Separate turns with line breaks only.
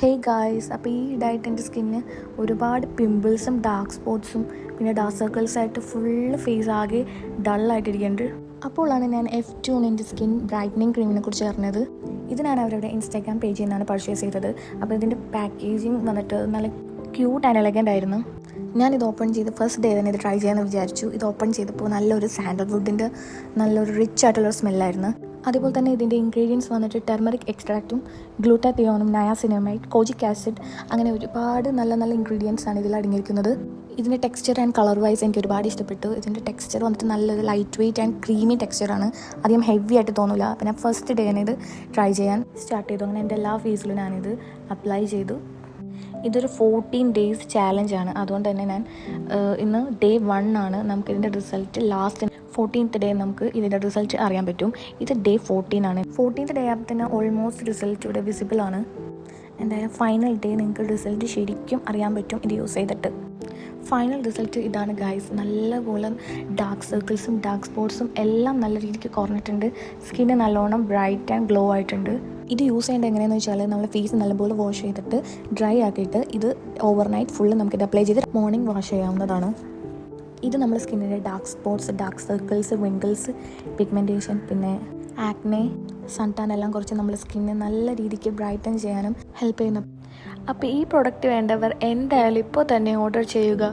Hey guys, അപ്പോൾ ഈ ഇതായിട്ട് എൻ്റെ സ്കിന്നിന് ഒരുപാട് പിമ്പിൾസും ഡാർക്ക് സ്പോട്ട്സും പിന്നെ ഡാർക്ക് സർക്കിൾസായിട്ട് ഫുള്ള് ഫേസ് ആകെ ഡള്ളായിട്ടിരിക്കുന്നുണ്ട്. അപ്പോഴാണ് ഞാൻ F2 എൻ്റെ സ്കിൻ ബ്രൈറ്റനിങ് ക്രീമിനെ കുറിച്ച് അറിഞ്ഞത്. ഇതിനാണ് അവരുടെ ഇൻസ്റ്റാഗ്രാം പേജിൽ നിന്നാണ് പർച്ചേസ് ചെയ്തത്. അപ്പോൾ ഇതിൻ്റെ പാക്കേജിങ് വന്നിട്ട് നല്ല ക്യൂട്ട് ആൻഡ് എലഗൻ്റ് ആയിരുന്നു. ഞാനിത് ഓപ്പൺ ചെയ്ത് ഫസ്റ്റ് ഡേ തന്നെ ഇത് ട്രൈ ചെയ്യാമെന്ന് വിചാരിച്ചു. ഇത് ഓപ്പൺ ചെയ്തപ്പോൾ നല്ലൊരു സാൻഡൽവുഡിൻ്റെ നല്ലൊരു റിച്ച് ആയിട്ടുള്ളൊരു സ്മെല്ലായിരുന്നു. അതേപോലെ തന്നെ ഇതിൻ്റെ ഇൻഗ്രീഡിയൻസ് വന്നിട്ട് ടെർമറിക് എക്സ്ട്രാക്റ്റും ഗ്ലൂട്ടാത്തിയോണും നയാസിനമൈഡ് കോജിക് ആസിഡ് അങ്ങനെ ഒരുപാട് നല്ല നല്ല ഇൻഗ്രീഡിയൻസ് ആണ് ഇതിൽ അടങ്ങിയിരിക്കുന്നത്. ഇതിൻ്റെ ടെക്സ്ചർ ആൻഡ് കളർ വൈസ് എനിക്ക് ഒരുപാട് ഇഷ്ടപ്പെട്ടു. ഇതിൻ്റെ ടെക്സ്ചർ വന്നിട്ട് നല്ലൊരു ലൈറ്റ് വെയ്റ്റ് ആൻഡ് ക്രീമി ടെക്സ്ചറാണ്. അധികം ഹെവി ആയിട്ട് തോന്നില്ല. അപ്പോൾ ഞാൻ ഫസ്റ്റ് ഡേ തന്നെ ഇത് ട്രൈ ചെയ്യാൻ സ്റ്റാർട്ട് ചെയ്തു. അങ്ങനെ എൻ്റെ എല്ലാ ഫേസിലും ഞാനിത് അപ്ലൈ ചെയ്തു. ഇതൊരു 14 ഡേയ്സ് ചാലഞ്ചാണ്. അതുകൊണ്ട് തന്നെ ഞാൻ ഇന്ന് ഡേ 1 ആണ്. നമുക്കിതിൻ്റെ റിസൾട്ട് ലാസ്റ്റ് 14th ഡേ നമുക്ക് ഇതിൻ്റെ റിസൾട്ട് അറിയാൻ പറ്റും. ഇത് ഡേ 14 ആണ്. 14th ഡേ ആകുമ്പോൾ തന്നെ ഓൾമോസ്റ്റ് റിസൾട്ട് ഇവിടെ വിസിബിൾ ആണ്. എന്തായാലും ഫൈനൽ ഡേ നിങ്ങൾക്ക് റിസൾട്ട് ശരിക്കും അറിയാൻ പറ്റും ഇത് യൂസ് ചെയ്തിട്ട്. ഫൈനൽ റിസൾട്ട് ഇതാണ് ഗൈസ്. നല്ലപോലെ ഡാർക്ക് സർക്കിൾസും ഡാർക്ക് സ്പോട്ട്സും എല്ലാം നല്ല രീതിക്ക് കുറഞ്ഞിട്ടുണ്ട്. സ്കിന്ന് നല്ലോണം ബ്രൈറ്റ് ആൻഡ് ഗ്ലോ ആയിട്ടുണ്ട്. ഇത് യൂസ് ചെയ്യേണ്ടത് എങ്ങനെയാണെന്ന് വെച്ചാൽ നമ്മൾ ഫേസ് നല്ലപോലെ വാഷ് ചെയ്തിട്ട് ഡ്രൈ ആക്കിയിട്ട് ഇത് ഓവർനൈറ്റ് ഫുള്ള് നമുക്കിത് അപ്ലൈ ചെയ്ത് മോർണിംഗ് വാഷ് ചെയ്യാവുന്നതാണ്. ഇത് നമ്മുടെ സ്കിന്നിൻ്റെ dark spots, dark circles, wrinkles, pigmentation, പിന്നെ ആക്നെ, സൺടാൻ എല്ലാം കുറച്ച് നമ്മുടെ സ്കിന്നെ നല്ല രീതിക്ക് ബ്രൈറ്റൻ ചെയ്യാനും ഹെൽപ്പ് ചെയ്യുന്നു. അപ്പോൾ ഈ പ്രൊഡക്റ്റ് വേണ്ടവർ എന്തായാലും ഇപ്പോൾ തന്നെ ഓർഡർ ചെയ്യുക.